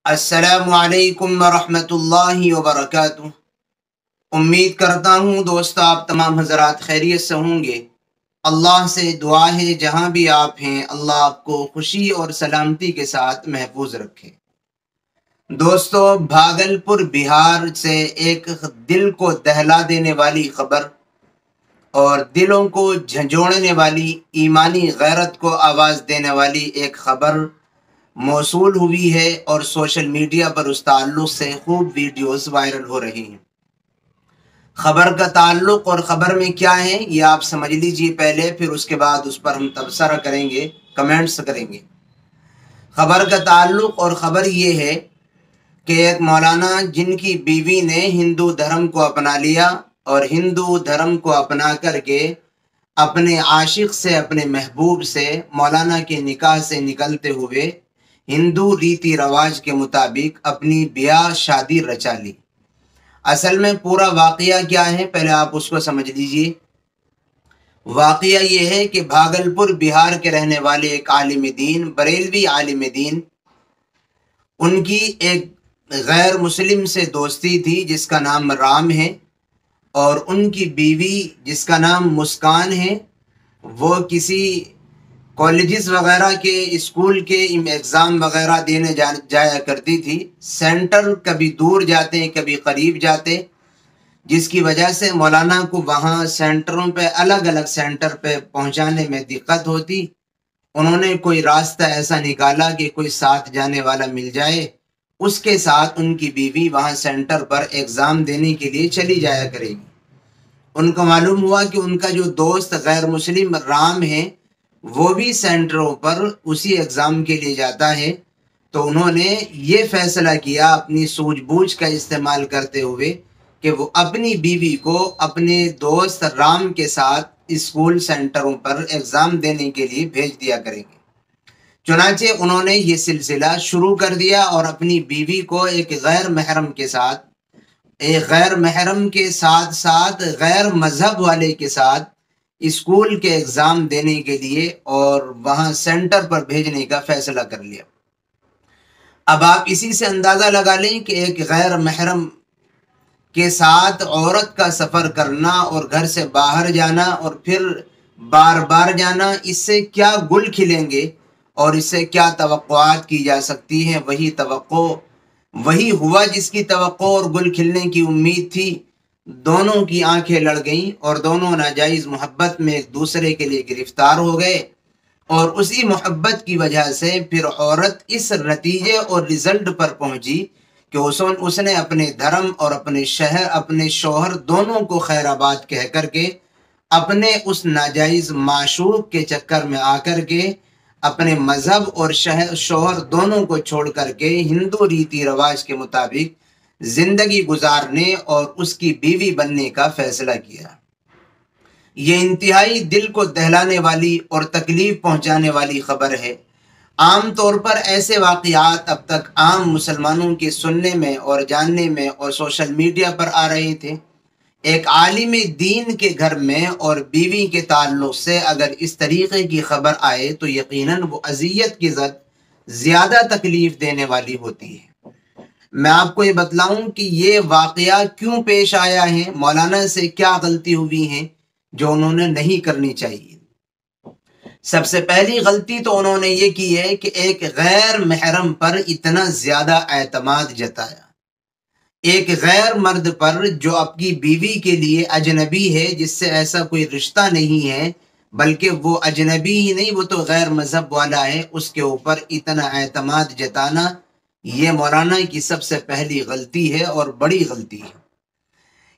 السلام علیکم ورحمۃ اللہ وبرکاتہ۔ امید کرتا ہوں دوست آپ تمام حضرات خیریت سے ہوں گے۔ اللہ سے دعا ہے جہاں بھی آپ ہیں اللہ آپ کو خوشی اور سلامتی کے ساتھ محفوظ رکھے۔ دوستو، بھاگل پور بہار سے ایک دل کو دہلا دینے والی خبر اور دلوں کو جھنجھوڑنے والی، ایمانی غیرت کو آواز دینے والی ایک خبر موصول ہوئی ہے اور سوشل میڈیا پر اس تعلق سے خوب ویڈیوز وائرل ہو رہی ہیں۔ خبر کا تعلق اور خبر میں کیا ہے یہ آپ سمجھ لیجئے پہلے، پھر اس کے بعد اس پر ہم تبصرہ کریں گے، کمنٹس کریں گے۔ خبر کا تعلق اور خبر یہ ہے کہ ایک مولانا جن کی بیوی نے ہندو دھرم کو اپنا لیا اور ہندو دھرم کو اپنا کر کے اپنے عاشق سے، اپنے محبوب سے مولانا کے نکاح سے نکلتے ہوئے ہندو ریتی رواج کے مطابق اپنی بیاہ شادی رچا لی۔ اصل میں پورا واقعہ کیا ہے پہلے آپ اس کو سمجھ لیجئے۔ واقعہ یہ ہے کہ بھاگل پور بہار کے رہنے والے ایک عالم دین، بریلوی عالم دین، ان کی ایک غیر مسلم سے دوستی تھی جس کا نام رام ہے، اور ان کی بیوی جس کا نام مسکان ہے، وہ کسی کالجز وغیرہ کے، اسکول کے ایگزام وغیرہ دینے جایا کرتی تھی۔ سینٹر کبھی دور جاتے کبھی قریب جاتے، جس کی وجہ سے مولانا کو وہاں سینٹروں پہ، الگ الگ سینٹر پہ پہنچانے میں دقت ہوتی۔ انہوں نے کوئی راستہ ایسا نکالا کہ کوئی ساتھ جانے والا مل جائے، اس کے ساتھ ان کی بیوی وہاں سینٹر پر ایگزام دینے کے لیے چلی جایا کرے گی۔ ان کو معلوم ہوا کہ ان کا جو دوست غیر مسلم رام ہے وہ بھی سینٹروں پر اسی ایگزام کے لیے جاتا ہے، تو انہوں نے یہ فیصلہ کیا اپنی سوجھ بوجھ کا استعمال کرتے ہوئے کہ وہ اپنی بیوی کو اپنے دوست رام کے ساتھ اسکول سینٹروں پر ایگزام دینے کے لیے بھیج دیا کریں گے۔ چنانچہ انہوں نے یہ سلسلہ شروع کر دیا اور اپنی بیوی کو ایک غیر محرم کے ساتھ، ایک غیر محرم کے ساتھ ساتھ غیر مذہب والے کے ساتھ اسکول کے ایگزام دینے کے لیے اور وہاں سینٹر پر بھیجنے کا فیصلہ کر لیا۔ اب آپ اسی سے اندازہ لگا لیں کہ ایک غیر محرم کے ساتھ عورت کا سفر کرنا اور گھر سے باہر جانا اور پھر بار بار جانا، اس سے کیا گل کھلیں گے اور اس سے کیا توقعات کی جا سکتی ہیں۔ وہی ہوا جس کی توقع اور گل کھلنے کی امید تھی۔ دونوں کی آنکھیں لڑ گئیں اور دونوں ناجائز محبت میں ایک دوسرے کے لیے گرفتار ہو گئے، اور اسی محبت کی وجہ سے پھر عورت اس نتیجے اور رزلٹ پر پہنچی کہ اس نے اپنے دھرم اور اپنے شوہر دونوں کو خیر آباد کہہ کر کے اپنے اس ناجائز معشوق کے چکر میں آ کر کے اپنے مذہب اور شوہر دونوں کو چھوڑ کر کے ہندو ریتی رواج کے مطابق زندگی گزارنے اور اس کی بیوی بننے کا فیصلہ کیا۔ یہ انتہائی دل کو دہلانے والی اور تکلیف پہنچانے والی خبر ہے۔ عام طور پر ایسے واقعات اب تک عام مسلمانوں کے سننے میں اور جاننے میں اور سوشل میڈیا پر آ رہے تھے۔ ایک عالم دین کے گھر میں اور بیوی کے تعلق سے اگر اس طریقے کی خبر آئے تو یقیناً وہ اذیت کی زیادہ تکلیف دینے والی ہوتی ہے۔ میں آپ کو یہ بتلاؤں کہ یہ واقعہ کیوں پیش آیا ہے، مولانا سے کیا غلطی ہوئی ہے جو انہوں نے نہیں کرنی چاہیے۔ سب سے پہلی غلطی تو انہوں نے یہ کی ہے کہ ایک غیر محرم پر اتنا زیادہ اعتماد جتایا، ایک غیر مرد پر جو آپ کی بیوی کے لیے اجنبی ہے، جس سے ایسا کوئی رشتہ نہیں ہے، بلکہ وہ اجنبی ہی نہیں، وہ تو غیر مذہب والا ہے، اس کے اوپر اتنا اعتماد جتانا یہ مولانا کی سب سے پہلی غلطی ہے اور بڑی غلطی ہے۔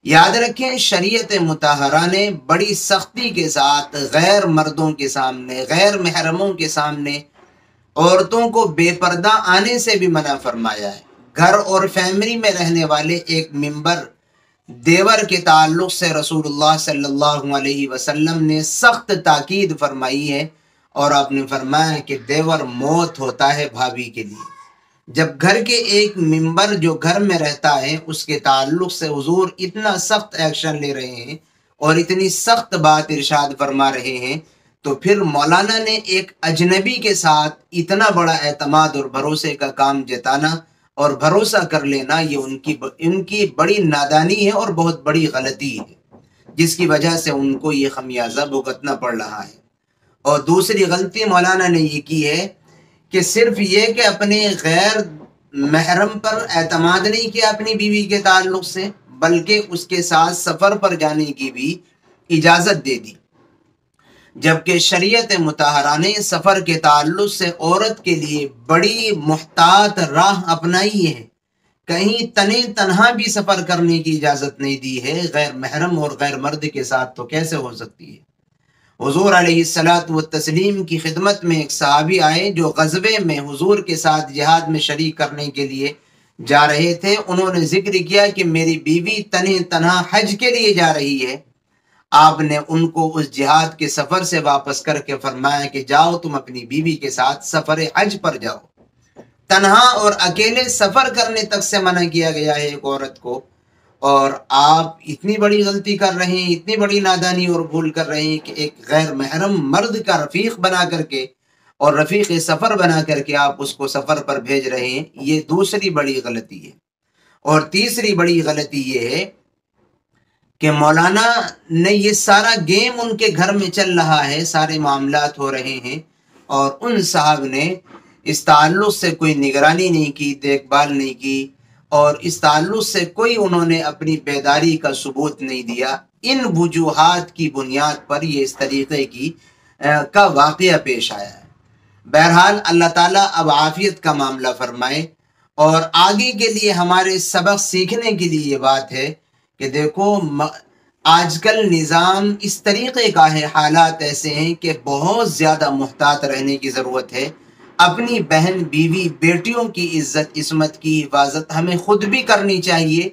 یاد رکھیں، شریعت مطہرہ نے بڑی سختی کے ساتھ غیر مردوں کے سامنے، غیر محرموں کے سامنے عورتوں کو بے پردہ آنے سے بھی منع فرمایا ہے۔ گھر اور فیملی میں رہنے والے ایک ممبر دیور کے تعلق سے رسول اللہ صلی اللہ علیہ وسلم نے سخت تاکید فرمائی ہے، اور آپ نے فرمایا کہ دیور موت ہوتا ہے بھابھی کے لیے۔ جب گھر کے ایک ممبر جو گھر میں رہتا ہے اس کے تعلق سے حضور اتنا سخت ایکشن لے رہے ہیں اور اتنی سخت بات ارشاد فرما رہے ہیں، تو پھر مولانا نے ایک اجنبی کے ساتھ اتنا بڑا اعتماد اور بھروسے کا کام جتانا اور بھروسہ کر لینا یہ ان کی بڑی نادانی ہے اور بہت بڑی غلطی ہے، جس کی وجہ سے ان کو یہ خمیازہ بھگتنا پڑ رہا ہے۔ اور دوسری غلطی مولانا نے یہ کی ہے کہ صرف یہ کہ اپنے غیر محرم پر اعتماد نہیں کیا اپنی بیوی کے تعلق سے، بلکہ اس کے ساتھ سفر پر جانے کی بھی اجازت دے دی، جبکہ شریعت مطہرہ نے سفر کے تعلق سے عورت کے لیے بڑی محتاط راہ اپنائی ہے۔ کہیں تنہا بھی سفر کرنے کی اجازت نہیں دی ہے، غیر محرم اور غیر مرد کے ساتھ تو کیسے ہو سکتی ہے؟ حضور علیہ الصلاۃ والتسلیم کی خدمت میں ایک صحابی آئے جو غزوے میں حضور کے ساتھ جہاد میں شریک کرنے کے لیے جا رہے تھے۔ انہوں نے ذکر کیا کہ میری بیوی تنہا حج کے لیے جا رہی ہے۔ آپ نے ان کو اس جہاد کے سفر سے واپس کر کے فرمایا کہ جاؤ تم اپنی بیوی کے ساتھ سفر حج پر جاؤ۔ تنہا اور اکیلے سفر کرنے تک سے منع کیا گیا ہے ایک عورت کو، اور آپ اتنی بڑی غلطی کر رہے ہیں، اتنی بڑی نادانی اور بھول کر رہے ہیں کہ ایک غیر محرم مرد کا رفیق بنا کر کے اور رفیق سفر بنا کر کے آپ اس کو سفر پر بھیج رہے ہیں۔ یہ دوسری بڑی غلطی ہے۔ اور تیسری بڑی غلطی یہ ہے کہ مولانا نے یہ سارا گیم ان کے گھر میں چل رہا ہے، سارے معاملات ہو رہے ہیں، اور ان صاحب نے اس تعلق سے کوئی نگرانی نہیں کی، دیکھ بھال نہیں کی، اور اس تعلق سے کوئی انہوں نے اپنی بیداری کا ثبوت نہیں دیا۔ ان وجوہات کی بنیاد پر یہ اس طریقے کا واقعہ پیش آیا ہے۔ بہرحال اللہ تعالیٰ اب عافیت کا معاملہ فرمائے، اور آگے کے لیے ہمارے سبق سیکھنے کے لیے یہ بات ہے کہ دیکھو آج کل نظام اس طریقے کا ہے، حالات ایسے ہیں کہ بہت زیادہ محتاط رہنے کی ضرورت ہے۔ اپنی بہن بیوی بیٹیوں کی عزت عصمت کی حفاظت ہمیں خود بھی کرنی چاہیے،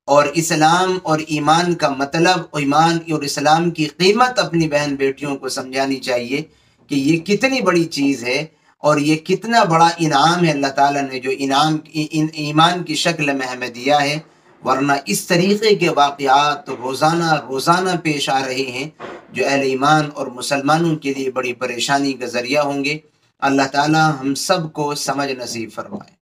اور اسلام اور ایمان کا مطلب، ایمان اور اسلام کی قیمت اپنی بہن بیٹیوں کو سمجھانی چاہیے کہ یہ کتنی بڑی چیز ہے اور یہ کتنا بڑا انعام ہے اللہ تعالیٰ نے جو ایمان کی شکل میں ہمیں دیا ہے۔ ورنہ اس طریقے کے واقعات روزانہ پیش آ رہے ہیں جو اہل ایمان اور مسلمانوں کے لیے بڑی پریشانی کا ذریعہ ہوں گے۔ اللہ تعالیٰ ہم سب کو سمجھ نصیب فرمائے۔